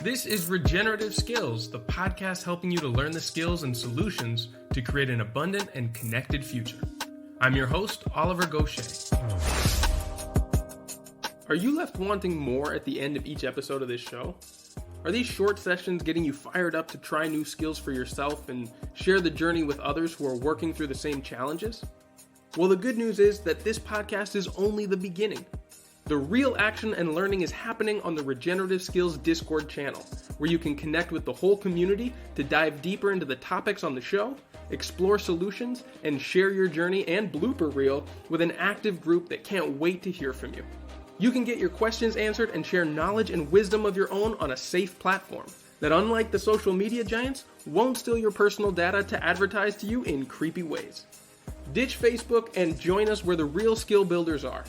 This is Regenerative Skills, the podcast helping you to learn the skills and solutions to create an abundant and connected future. I'm your host, Oliver Gaucher. Are you left wanting more at the end of each episode of this show? Are these short sessions getting you fired up to try new skills for yourself and share the journey with others who are working through the same challenges? Well, the good news is that this podcast is only the beginning. The real action and learning is happening on the Regenerative Skills Discord channel, where you can connect with the whole community to dive deeper into the topics on the show, explore solutions, and share your journey and blooper reel with an active group that can't wait to hear from you. You can get your questions answered and share knowledge and wisdom of your own on a safe platform that, unlike the social media giants, won't steal your personal data to advertise to you in creepy ways. Ditch Facebook and join us where the real skill builders are.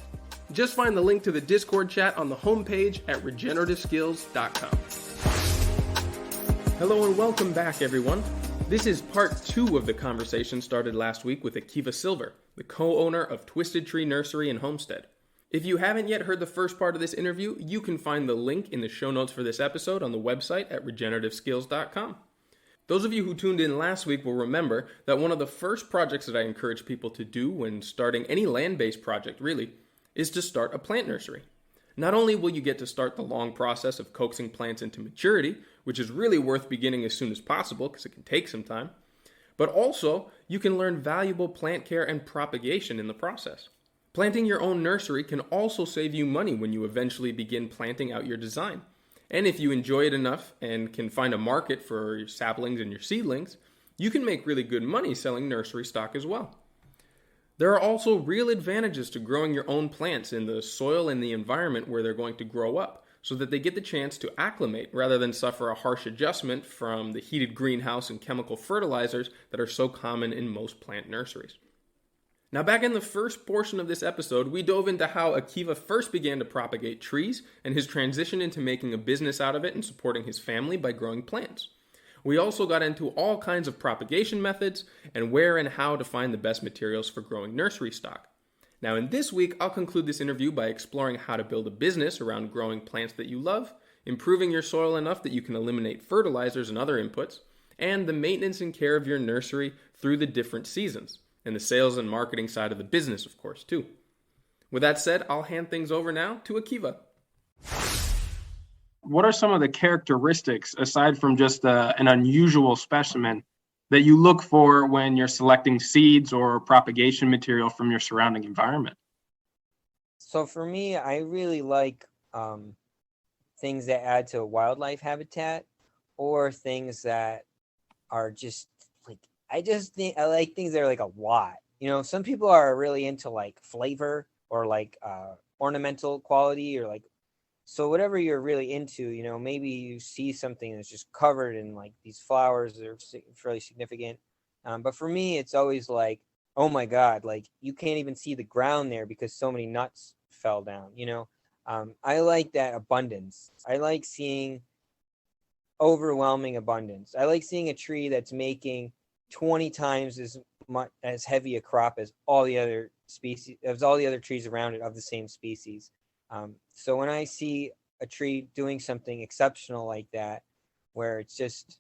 Just find the link to the Discord chat on the homepage at regenerativeskills.com. Hello and welcome back, everyone. This is part 2 of the conversation started last week with Akiva Silver, the co-owner of Twisted Tree Nursery and Homestead. If you haven't yet heard the first part of this interview, you can find the link in the show notes for this episode on the website at regenerativeskills.com. Those of you who tuned in last week will remember that one of the first projects that I encourage people to do when starting any land-based project, really, is to start a plant nursery. Not only will you get to start the long process of coaxing plants into maturity, which is really worth beginning as soon as possible because it can take some time, but also you can learn valuable plant care and propagation in the process. Planting your own nursery can also save you money when you eventually begin planting out your design. And if you enjoy it enough and can find a market for your saplings and your seedlings, you can make really good money selling nursery stock as well. There are also real advantages to growing your own plants in the soil and the environment where they're going to grow up, so that they get the chance to acclimate rather than suffer a harsh adjustment from the heated greenhouse and chemical fertilizers that are so common in most plant nurseries. Now, back in the first portion of this episode, we dove into how Akiva first began to propagate trees and his transition into making a business out of it and supporting his family by growing plants. We also got into all kinds of propagation methods and where and how to find the best materials for growing nursery stock. Now, in this week, I'll conclude this interview by exploring how to build a business around growing plants that you love, improving your soil enough that you can eliminate fertilizers and other inputs, and the maintenance and care of your nursery through the different seasons, and the sales and marketing side of the business, of course, too. With that said, I'll hand things over now to Akiva. What are some of the characteristics, aside from just an unusual specimen, that you look for when you're selecting seeds or propagation material from your surrounding environment? So for me, I really like things that add to wildlife habitat, or things that are just like, I like things that are like a lot. You know, some people are really into like flavor or like ornamental quality, or like, so whatever you're really into, you know, maybe you see something that's just covered in like these flowers that are fairly significant. But for me, it's always like, oh my God, like you can't even see the ground there because so many nuts fell down, you know. I like that abundance. I like seeing overwhelming abundance. I like seeing a tree that's making 20 times as heavy a crop as all the other species, as all the other trees around it of the same species. So when I see a tree doing something exceptional like that, where it's just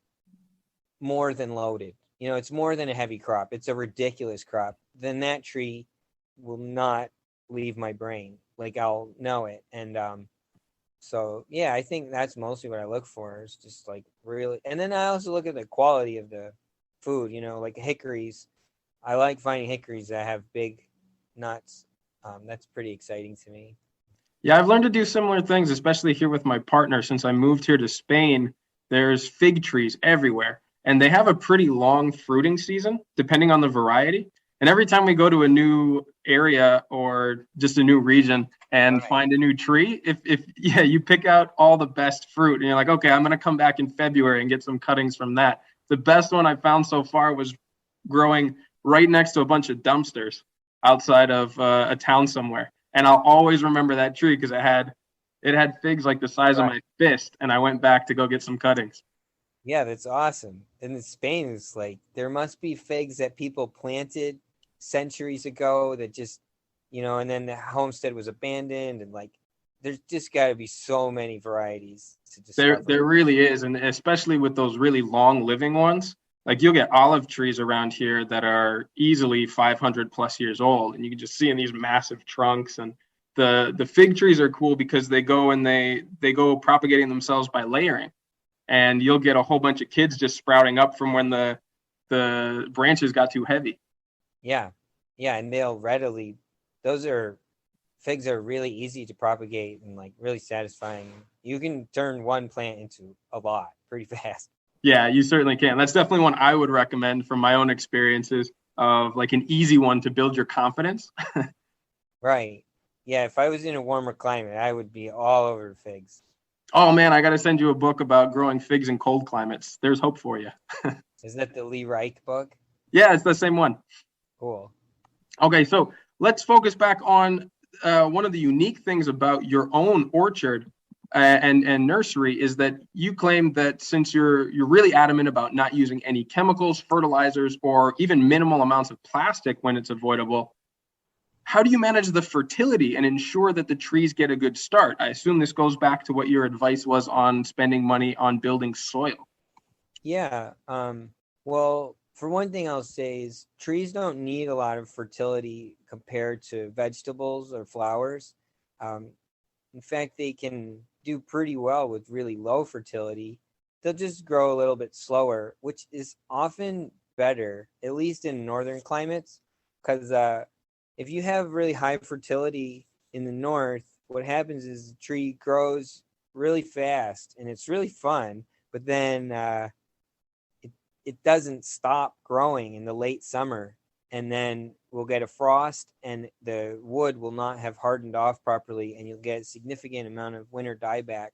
more than loaded, you know, it's more than a heavy crop, it's a ridiculous crop, then that tree will not leave my brain. Like I'll know it. And so, yeah, I think that's mostly what I look for, is just like really. And then I also look at the quality of the food, you know, like hickories. I like finding hickories that have big nuts. That's pretty exciting to me. Yeah, I've learned to do similar things, especially here with my partner. Since I moved here to Spain, there's fig trees everywhere, and they have a pretty long fruiting season, depending on the variety. And every time we go to a new area or just a new region and find a new tree, if you pick out all the best fruit, and you're like, okay, I'm going to come back in February and get some cuttings from that. The best one I found so far was growing right next to a bunch of dumpsters outside of a town somewhere. And I'll always remember that tree because it had figs like the size of my fist, and I went back to go get some cuttings. Yeah, that's awesome. And in Spain, it's like there must be figs that people planted centuries ago that just, you know, and then the homestead was abandoned, and like there's just got to be so many varieties to There discover. there really is, and especially with those really long living ones. Like you'll get olive trees around here that are easily 500 plus years old, and you can just see in these massive trunks. And the fig trees are cool because they go and they go propagating themselves by layering, and you'll get a whole bunch of kids just sprouting up from when the branches got too heavy. Yeah, and figs are really easy to propagate and like really satisfying. You can turn one plant into a lot pretty fast. Yeah, you certainly can. That's definitely one I would recommend from my own experiences of like an easy one to build your confidence. Right. Yeah, if I was in a warmer climate, I would be all over figs. Oh man, I got to send you a book about growing figs in cold climates. There's hope for you. Is that the Lee Reich book? Yeah, it's the same one. Cool. Okay, so let's focus back on one of the unique things about your own orchard and nursery is that you claim that since you're really adamant about not using any chemicals, fertilizers, or even minimal amounts of plastic when it's avoidable, how do you manage the fertility and ensure that the trees get a good start? I assume this goes back to what your advice was on spending money on building soil. Yeah. Well, for one thing, I'll say is trees don't need a lot of fertility compared to vegetables or flowers. In fact, they can do pretty well with really low fertility. They'll just grow a little bit slower, which is often better, at least in northern climates, because if you have really high fertility in the north, what happens is the tree grows really fast and it's really fun, but then it doesn't stop growing in the late summer, and then we'll get a frost and the wood will not have hardened off properly, and you'll get a significant amount of winter dieback.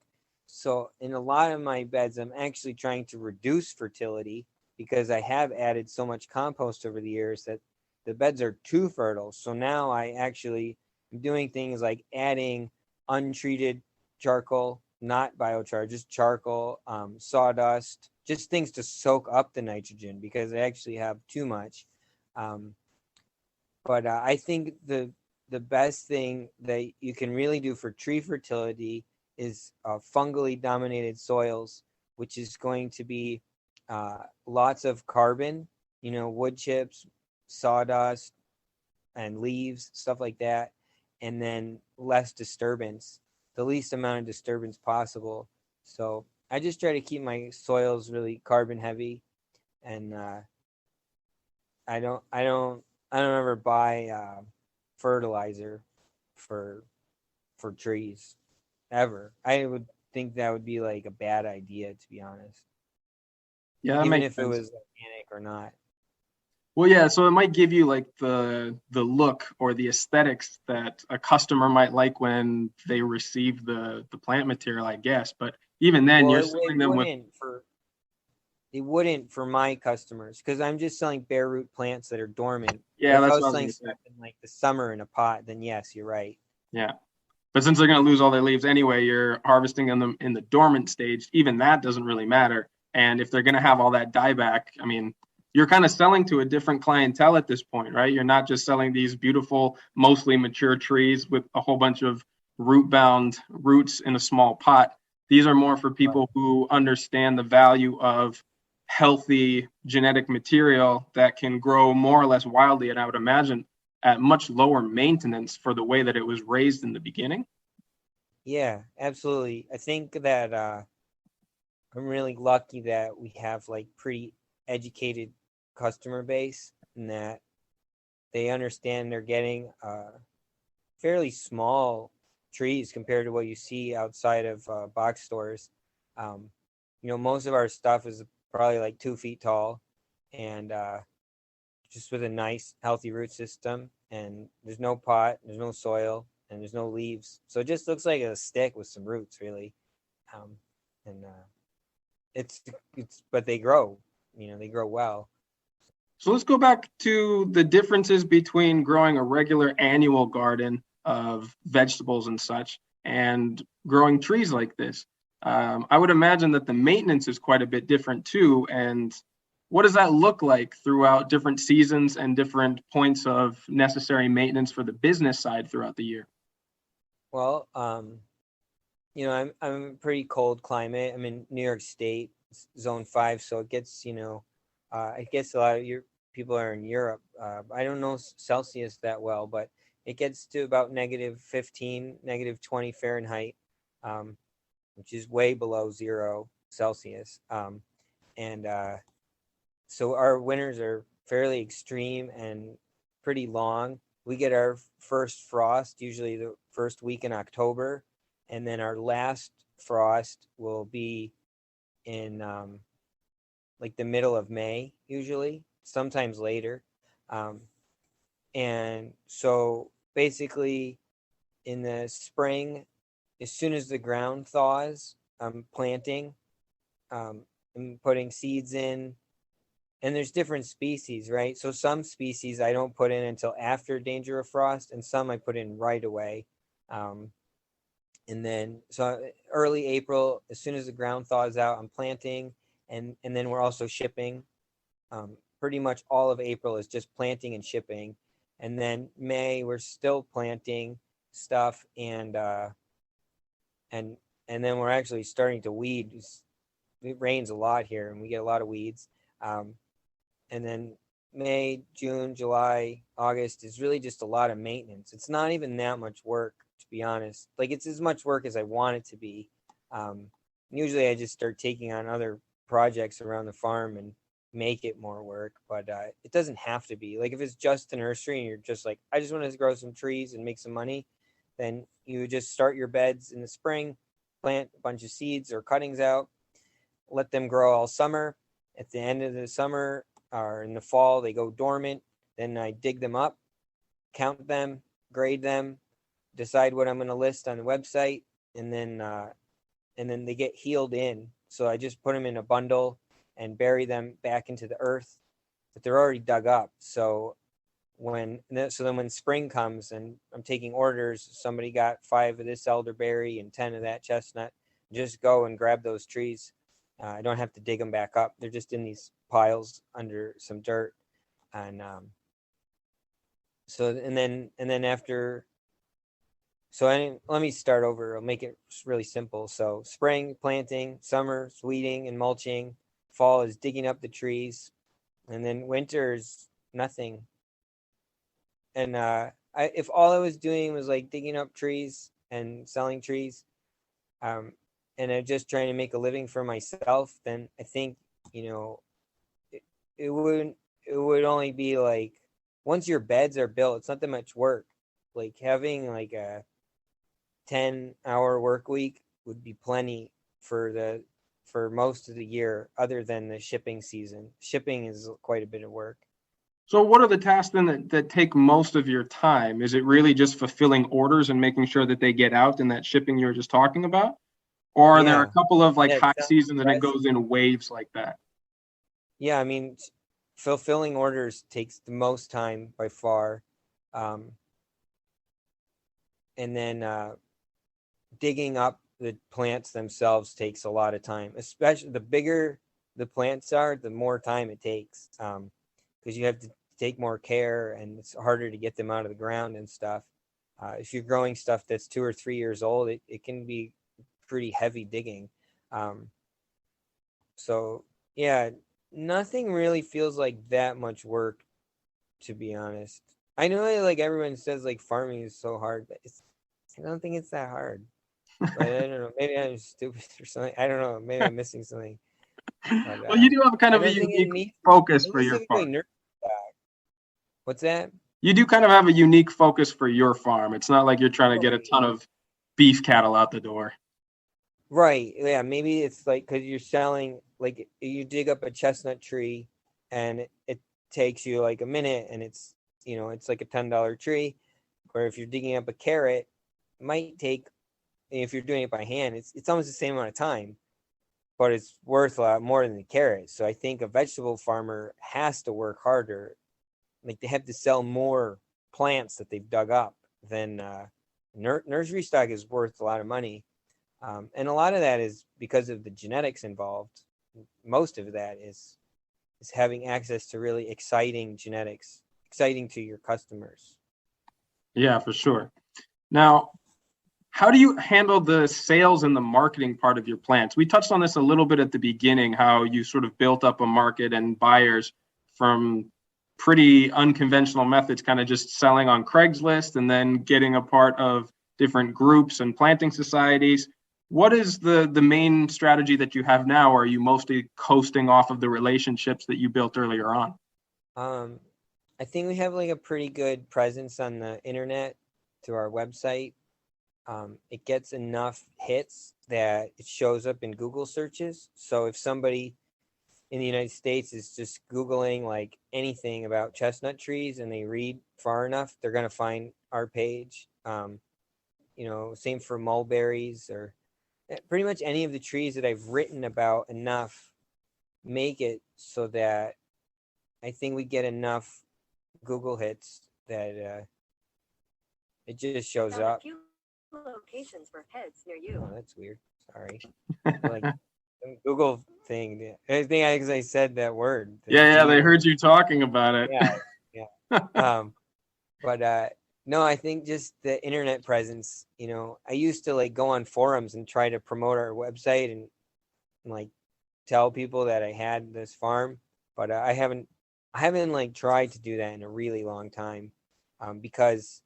So in a lot of my beds, I'm actually trying to reduce fertility because I have added so much compost over the years that the beds are too fertile. So now I actually am doing things like adding untreated charcoal, not biochar, just charcoal, sawdust, just things to soak up the nitrogen because I actually have too much. But I think the best thing that you can really do for tree fertility is fungally dominated soils, which is going to be lots of carbon, wood chips, sawdust, and leaves, stuff like that, and then less disturbance, the least amount of disturbance possible. So I just try to keep my soils really carbon heavy, and I don't ever buy fertilizer for trees ever. I would think that would be like a bad idea, to be honest. Yeah, that even makes if it sense. was organic or not. Well, yeah, so it might give you like the look or the aesthetics that a customer might like when they receive the plant material, I guess. But even then, Well, you're selling them with it wouldn't for my customers because I'm just selling bare root plants that are dormant. But yeah, if I that's was what I was selling gonna say. stuff in like the summer in a pot, then yes, you're right. Yeah, but since they're gonna lose all their leaves anyway, you're harvesting them in the dormant stage. Even that doesn't really matter. And if they're gonna have all that dieback, I mean, you're kind of selling to a different clientele at this point, right? You're not just selling these beautiful, mostly mature trees with a whole bunch of root-bound roots in a small pot. These are more for people who understand the value of healthy genetic material that can grow more or less wildly, and I would imagine at much lower maintenance for the way that it was raised in the beginning. Yeah, absolutely. I think that I'm really lucky that we have like pretty educated customer base and that they understand they're getting fairly small trees compared to what you see outside of box stores. Most of our stuff is probably like 2 feet tall and just with a nice healthy root system, and there's no pot, there's no soil, and there's no leaves, so it just looks like a stick with some roots really. And it's but they grow, they grow well. So let's go back to the differences between growing a regular annual garden of vegetables and such and growing trees like this. I would imagine that the maintenance is quite a bit different too. And what does that look like throughout different seasons and different points of necessary maintenance for the business side throughout the year? Well, I'm a pretty cold climate. I'm in New York State, zone 5, so it gets, I guess a lot of your people are in Europe. I don't know Celsius that well, but it gets to about -15, -20 Fahrenheit, um, which is way below 0 Celsius. And So our winters are fairly extreme and pretty long. We get our first frost usually the first week in October, and then our last frost will be in like the middle of May, usually, sometimes later. Um, and so basically, in the spring, as soon as the ground thaws, I'm planting, I'm putting seeds in, and there's different species, right? So some species I don't put in until after danger of frost, and some I put in right away. Um, and then so early April, as soon as the ground thaws out, I'm planting, and then we're also shipping. Pretty much all of April is just planting and shipping, and then May we're still planting stuff, and then we're actually starting to weed. It rains a lot here, and we get a lot of weeds. Um, and then May, June, July, August is really just a lot of maintenance. It's not even that much work, to be honest. Like, it's as much work as I want it to be. Usually I just start taking on other projects around the farm and make it more work, but it doesn't have to be. Like, if it's just a nursery and you're just like, I just want to grow some trees and make some money, then you just start your beds in the spring, plant a bunch of seeds or cuttings out, let them grow all summer. At the end of the summer, or in the fall, they go dormant. Then I dig them up, count them, grade them, decide what I'm going to list on the website, and then they get healed in. So I just put them in a bundle and bury them back into the earth, but they're already dug up. So then when spring comes and I'm taking orders, somebody got 5 of this elderberry and 10 of that chestnut, just go and grab those trees. I don't have to dig them back up. They're just in these piles under some dirt. And let me start over. I'll make it really simple. So spring, planting; summer, weeding and mulching; fall is digging up the trees; and then winter is nothing. And if all I was doing was like digging up trees and selling trees, and I'm just trying to make a living for myself, then I think, it, it would only be like, once your beds are built, it's not that much work. Like, having like a 10-hour work week would be plenty for most of the year, other than the shipping season. Shipping is quite a bit of work. So what are the tasks then that take most of your time? Is it really just fulfilling orders and making sure that they get out in that shipping you were just talking about? Or are there a Yeah. couple of like Yeah, it high sounds seasons and it stressful. goes in waves like that? Yeah, I mean, fulfilling orders takes the most time by far. Um, and then digging up the plants themselves takes a lot of time. Especially the bigger the plants are, the more time it takes, because you have to take more care, and it's harder to get them out of the ground and stuff. If you're growing stuff that's 2 or 3 years old, it can be pretty heavy digging. Um, so yeah, nothing really feels like that much work, to be honest. I know, like, everyone says like farming is so hard, but I don't think it's that hard. But I don't know. Maybe I'm stupid or something. I don't know. Maybe I'm missing something. But Well, you do have kind I of a don't think it unique needs focus for your specifically farm. nursery. What's that? You do kind of have a unique focus for your farm. It's not like you're trying to get a ton of beef cattle out the door. Right. Yeah. Maybe it's like, because you're selling, like, you dig up a chestnut tree, and it takes you like a minute, and it's like a $10 tree. Or if you're digging up a carrot, it might take, if you're doing it by hand, it's almost the same amount of time, but it's worth a lot more than the carrot. So I think a vegetable farmer has to work harder. Like, they have to sell more plants that they've dug up than nursery stock is worth a lot of money. And a lot of that is because of the genetics involved. Most of that is having access to really exciting genetics, exciting to your customers. Yeah, for sure. Now, How do you handle the sales and the marketing part of your plants? We touched on this a little bit at the beginning, how you sort of built up a market and buyers from pretty unconventional methods, kind of just selling on Craigslist and then getting a part of different groups and planting societies. What is the main strategy that you have now? Or are you mostly coasting off of the relationships that you built earlier on? I think we have like a pretty good presence on the internet through our website. It gets enough hits that it shows up in Google searches. So if somebody in the United States is just Googling like anything about chestnut trees and they read far enough, they're going to find our page. Same for mulberries or pretty much any of the trees that I've written about enough make it so that I think we get enough Google hits that it just shows up. A few locations for heads near you. Oh, that's weird. Sorry. Like Google thing. I think I said that word. Yeah, they heard you talking about it. Yeah. But no, I think just the internet presence. I used to like go on forums and try to promote our website and like tell people that I had this farm, but I haven't like tried to do that in a really long time, because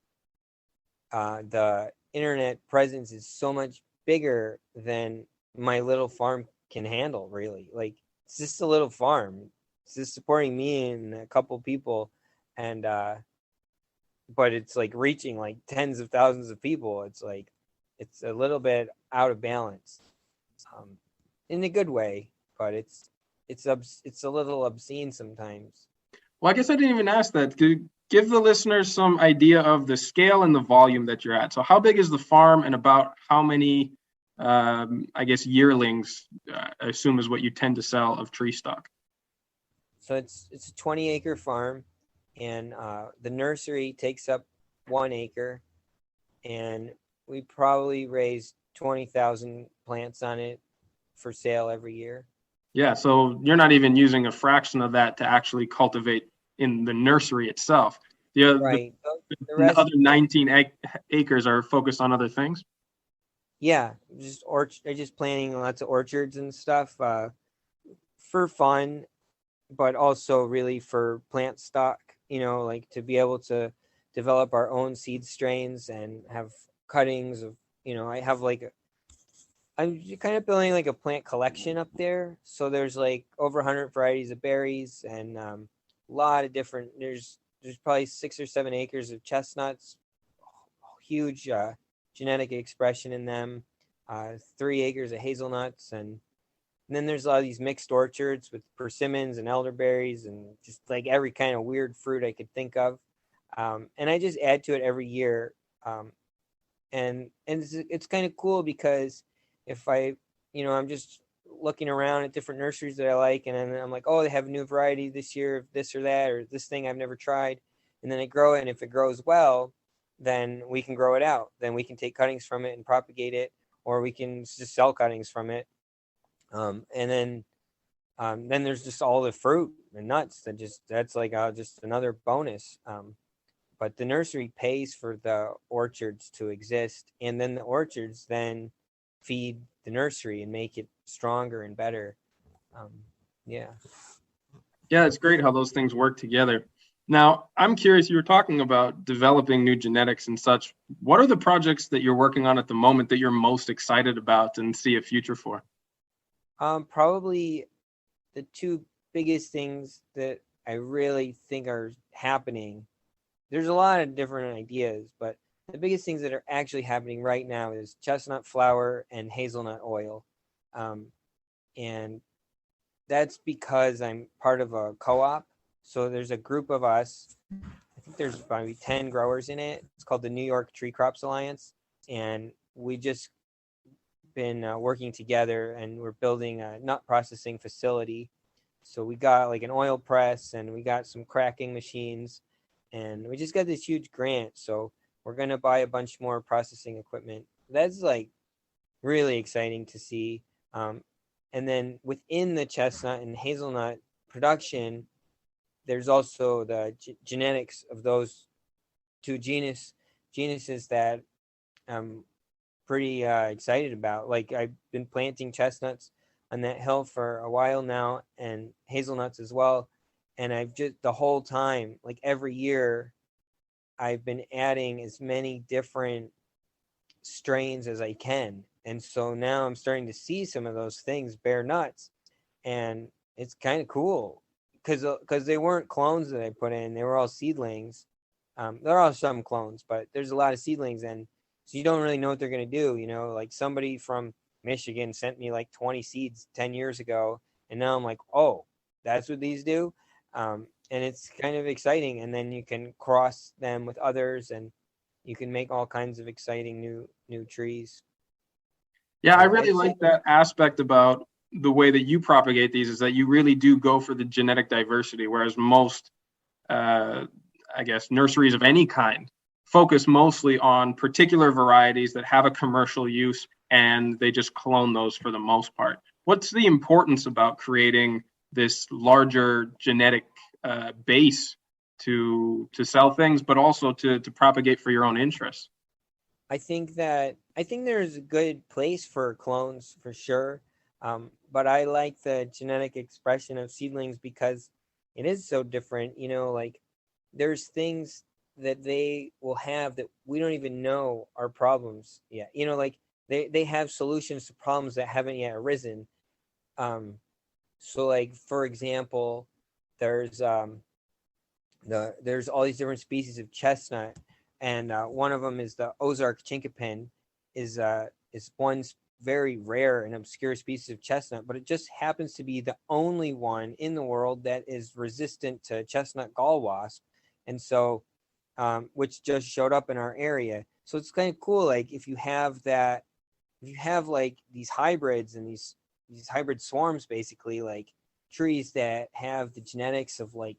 the internet presence is so much bigger than my little farm can handle. Really, like it's just a little farm. It's just supporting me and a couple people, and but it's like reaching like tens of thousands of people. It's like it's a little bit out of balance, in a good way, but it's a little obscene sometimes. Well, I guess I didn't even ask that. Give the listeners some idea of the scale and the volume that you're at. So how big is the farm and about how many, I guess, yearlings, I assume is what you tend to sell of tree stock? So it's a 20-acre farm, and the nursery takes up 1 acre, and we probably raise 20,000 plants on it for sale every year. Yeah, so you're not even using a fraction of that to actually cultivate in the nursery itself. Right. The other 19 acres are focused on other things? Yeah, just planting lots of orchards and stuff for fun, but also really for plant stock, like to be able to develop our own seed strains and have cuttings of, I have I'm kind of building like a plant collection up there. So there's like over 100 varieties of berries and a lot of different, there's probably 6 or 7 acres of chestnuts, huge genetic expression in them, 3 acres of hazelnuts, and then there's a lot of these mixed orchards with persimmons and elderberries and just like every kind of weird fruit I could think of. And I just add to it every year. And it's kind of cool because if I'm just looking around at different nurseries that I like, and then I'm like, oh, they have a new variety this year of this or that, or this thing I've never tried. And then I grow it. And if it grows well, then we can grow it out. Then we can take cuttings from it and propagate it, or we can just sell cuttings from it. And then there's just all the fruit and nuts that's like just another bonus. But the nursery pays for the orchards to exist, and then the orchards then feed the nursery and make it stronger and better. Yeah, it's great how those things work together. Now, I'm curious, you were talking about developing new genetics and such. What are the projects that you're working on at the moment that you're most excited about and see a future for? Probably the two biggest things that I really think are happening. There's a lot of different ideas, but the biggest things that are actually happening right now is chestnut flour and hazelnut oil. And that's because I'm part of a co-op. So there's a group of us. I think there's probably 10 growers in it. It's called the New York Tree Crops Alliance. And we just been working together, and we're building a nut processing facility. So we got like an oil press, and we got some cracking machines, and we just got this huge grant. So we're going to buy a bunch more processing equipment. That's like really exciting to see. And then within the chestnut and hazelnut production, there's also the genetics of those two genuses that pretty excited about. Like, I've been planting chestnuts on that hill for a while now, and hazelnuts as well. And I've just the whole time, like every year, I've been adding as many different strains as I can. And so now I'm starting to see some of those things bear nuts, and it's kind of cool because they weren't clones that I put in; they were all seedlings. There are some clones, but there's a lot of seedlings, and so you don't really know what they're gonna do. You know, like somebody from Michigan sent me like 20 seeds 10 years ago, and now I'm like, oh, that's what these do, and it's kind of exciting. And then you can cross them with others, and you can make all kinds of exciting new trees. Yeah, I So really like that aspect about the way that you propagate these, is that you really do go for the genetic diversity, whereas most, I guess, nurseries of any kind focus mostly on particular varieties that have a commercial use, and they just clone those for the most part. What's the importance about creating this larger genetic base to sell things, but also to propagate for your own interests? I think there's a good place for clones for sure, but I like the genetic expression of seedlings because it is so different. You know, like there's things that they will have that we don't even know are problems yet. You know, like they have solutions to problems that haven't yet arisen. So like for example, there's there's all these different species of chestnut, and one of them is the Ozark chinkapin, is one very rare and obscure species of chestnut, but it just happens to be the only one in the world that is resistant to chestnut gall wasp, and so which just showed up in our area. So it's kind of cool. Like if you have that, if you have like these hybrids and these hybrid swarms, basically like trees that have the genetics of like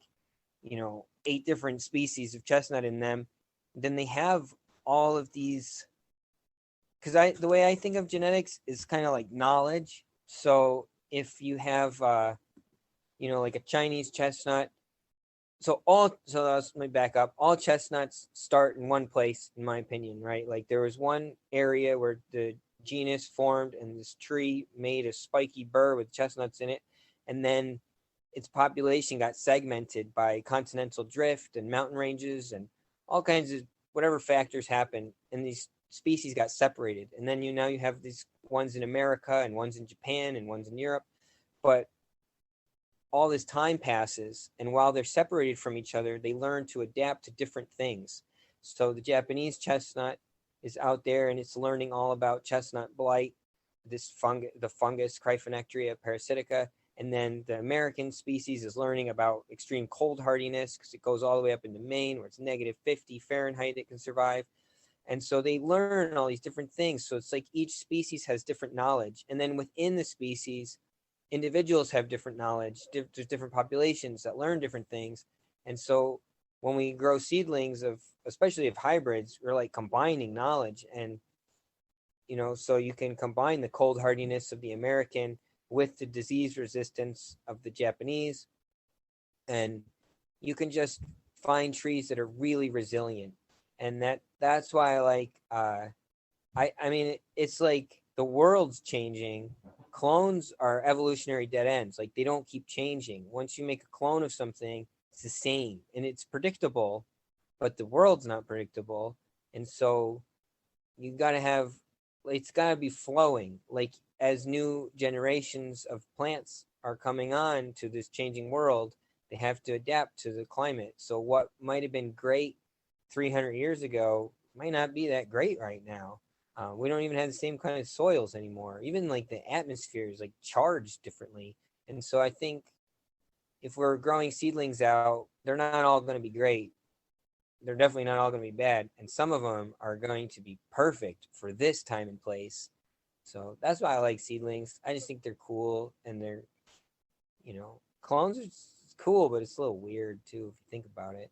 8 different species of chestnut in them, then they have all of these. Because the way I think of genetics is kind of like knowledge. So if you have like a Chinese chestnut, let me back up. All chestnuts start in one place, in my opinion, right? Like there was one area where the genus formed, and this tree made a spiky burr with chestnuts in it, and then its population got segmented by continental drift and mountain ranges and all kinds of whatever factors happened, and these species got separated. And then now you have these ones in America and ones in Japan and ones in Europe, but all this time passes, and while they're separated from each other, they learn to adapt to different things. So the Japanese chestnut is out there, and it's learning all about chestnut blight, the fungus Cryphonectria parasitica, and then the American species is learning about extreme cold hardiness because it goes all the way up into Maine where it's negative 50 Fahrenheit it can survive. And so they learn all these different things. So it's like each species has different knowledge, and then within the species, individuals have different knowledge. There's different populations that learn different things. And so when we grow seedlings especially of hybrids, we're like combining knowledge. And so you can combine the cold hardiness of the American with the disease resistance of the Japanese, and you can just find trees that are really resilient. And that's why I like I mean it's like the world's changing. Clones are evolutionary dead ends. Like they don't keep changing. Once you make a clone of something, it's the same and it's predictable, but the world's not predictable. And so it's got to be flowing. Like as new generations of plants are coming on to this changing world, they have to adapt to the climate. So what might have been great 300 years ago might not be that great right now. We don't even have the same kind of soils anymore. Even like the atmosphere is like charged differently. And so I think if we're growing seedlings out, they're not all going to be great. They're definitely not all going to be bad. And some of them are going to be perfect for this time and place. So that's why I like seedlings. I just think they're cool, and they're, clones are cool, but it's a little weird too if you think about it.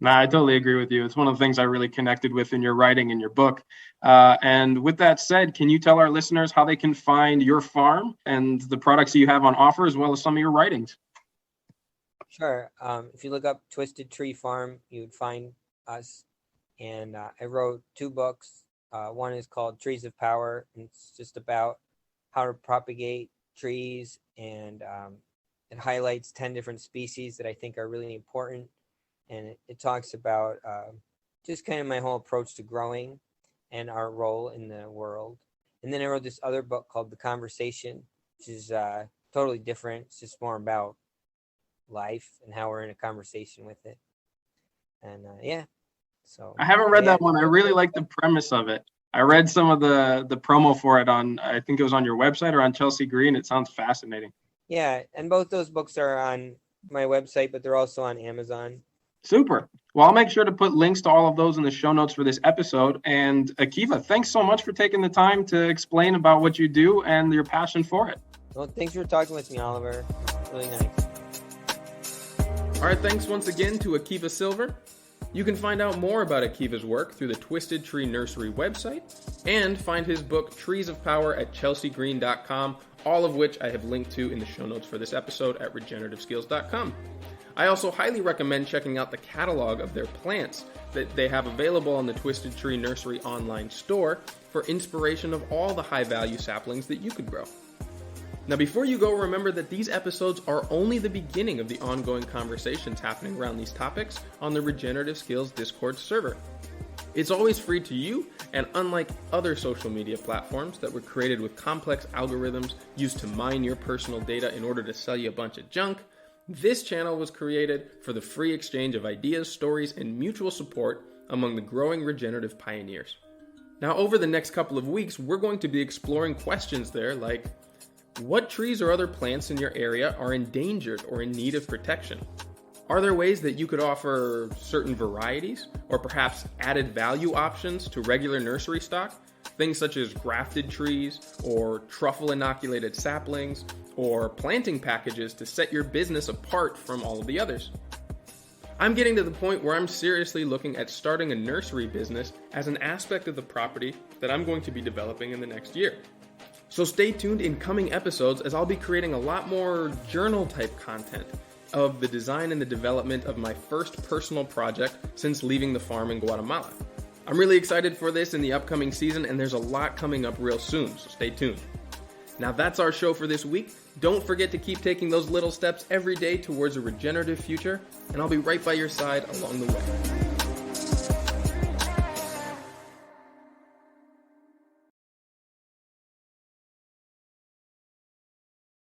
No, I totally agree with you. It's one of the things I really connected with in your writing in your book. And with that said, can you tell our listeners how they can find your farm and the products that you have on offer, as well as some of your writings? Sure. If you look up Twisted Tree Farm, you would find us. And I wrote 2 books. One is called Trees of Power, and it's just about how to propagate trees, and it highlights 10 different species that I think are really important. And it talks about just kind of my whole approach to growing and our role in the world. And then I wrote this other book called The Conversation, which is totally different. It's just more about life and how we're in a conversation with it. And yeah, so I haven't read that one. I really like the premise of it. I read some of the promo for it on, I think it was on your website or on Chelsea Green. It sounds fascinating. Yeah, and both those books are on my website, but they're also on Amazon. Super. Well, I'll make sure to put links to all of those in the show notes for this episode. And Akiva, thanks so much for taking the time to explain about what you do and your passion for it. Well, thanks for talking with me, Oliver. Really nice. All right, thanks once again to Akiva Silver. You can find out more about Akiva's work through the Twisted Tree Nursery website and find his book Trees of Power at chelseagreen.com, all of which I have linked to in the show notes for this episode at regenerativeskills.com. I also highly recommend checking out the catalog of their plants that they have available on the Twisted Tree Nursery online store for inspiration of all the high-value saplings that you could grow. Now, before you go, remember that these episodes are only the beginning of the ongoing conversations happening around these topics on the Regenerative Skills Discord server. It's always free to you, and unlike other social media platforms that were created with complex algorithms used to mine your personal data in order to sell you a bunch of junk, this channel was created for the free exchange of ideas, stories, and mutual support among the growing regenerative pioneers. Now, over the next couple of weeks, we're going to be exploring questions there like, what trees or other plants in your area are endangered or in need of protection? Are there ways that you could offer certain varieties or perhaps added value options to regular nursery stock? Things such as grafted trees or truffle inoculated saplings or planting packages to set your business apart from all of the others. I'm getting to the point where I'm seriously looking at starting a nursery business as an aspect of the property that I'm going to be developing in the next year. So stay tuned in coming episodes as I'll be creating a lot more journal type content of the design and the development of my first personal project since leaving the farm in Guatemala. I'm really excited for this in the upcoming season, and there's a lot coming up real soon, so stay tuned. Now that's our show for this week. Don't forget to keep taking those little steps every day towards a regenerative future, and I'll be right by your side along the way.